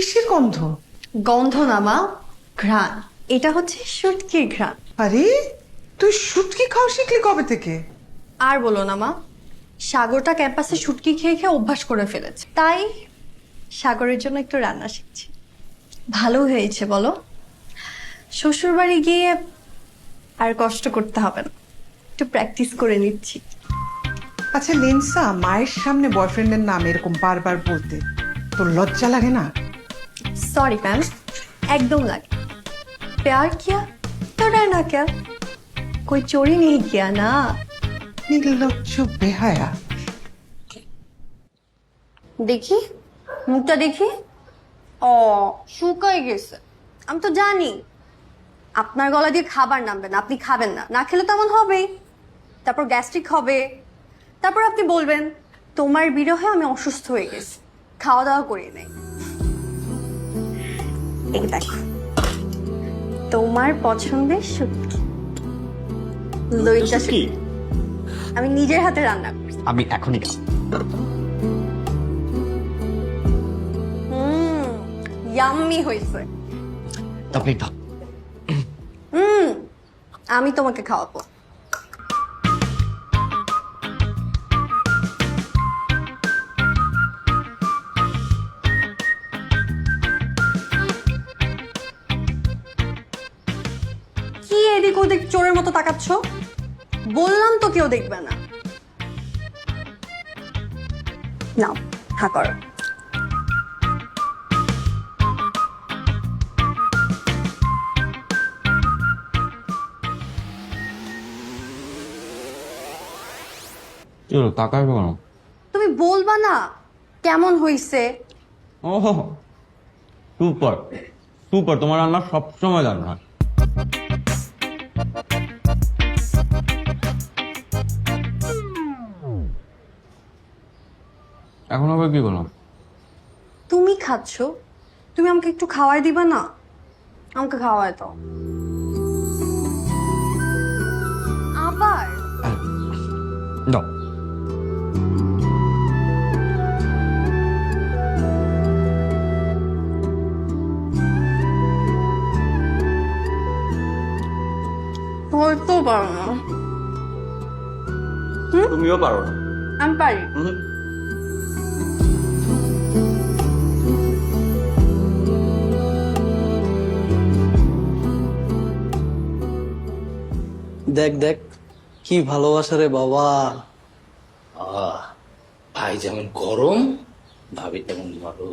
কিসের গন্ধ? গন্ধ না মা, ঘ্রাণ। এটা হচ্ছে শুটকির ঘ্রাণ। আরে তুই শুটকি খাওয়া শিখলি কবে থেকে? আর বলো না মা, সাগরটা ক্যাম্পাসে শুটকি খেয়ে খেয়ে অভ্যাস করে ফেলেছে, তাই সাগরের জন্য একটু রান্না শিখছি। ভালো হয়েছে বলো, শ্বশুর বাড়ি গিয়ে আর কষ্ট করতে হবে না, একটু প্র্যাকটিস করে নিচ্ছি। আচ্ছা লেন্সা, মায়ের সামনে বয়ফ্রেন্ডের নাম এরকম বারবার বলতে তোর লজ্জা লাগে না? सॉरी मैम, एकदम लगे। प्यार किया तो डरना क्या, कोई चोरी नहीं किया ना। নির্লজ্জ বেহায়া। দেখি মুখটা দেখি, ও শুকাই গেছে। আমি তো জানি আপনার গলা দিয়ে খাবার নামবে না, আপনি খাবেন না, না খেলে তেমন হবেই। তারপর গ্যাস্ট্রিক হবে, তারপর আপনি বলবেন তোমার বিরহে আমি অসুস্থ হয়ে গেছি, খাওয়া দাওয়া করি নাই। এই দেখো তোমার পছন্দের শুটকি, লইটা শুটকি আমি নিজের হাতে রান্না করি। আমি এখনই খাবো। ইয়াম্মি হয়েছে। আপনি খাও। আমি তোমাকে খাওয়াবো। কি এদিক ওদিক চোরের মতো তাকাচ্ছ? বললাম তো কেউ দেখবে না। নাও হা করো। কি হলো, তাকাইবে কেন? তুমি বলবা না কেমন হইছে? ও সুপার সুপার, তোমার রান্না সবসময় রান্না। এখন আবার কি করলাম? তুমি খাচ্ছ, তুমি আমাকে একটু খাওয়াই দিবা না? আমাকে খাওয়ায় তো। আবার দাও। হয়তো পারো না। তুমিও পারো না। আমি পারি। দেখ দেখ কি ভালোবাসা রে বাবা। ভাই যেমন গরম ভাবি তেমন ভালো।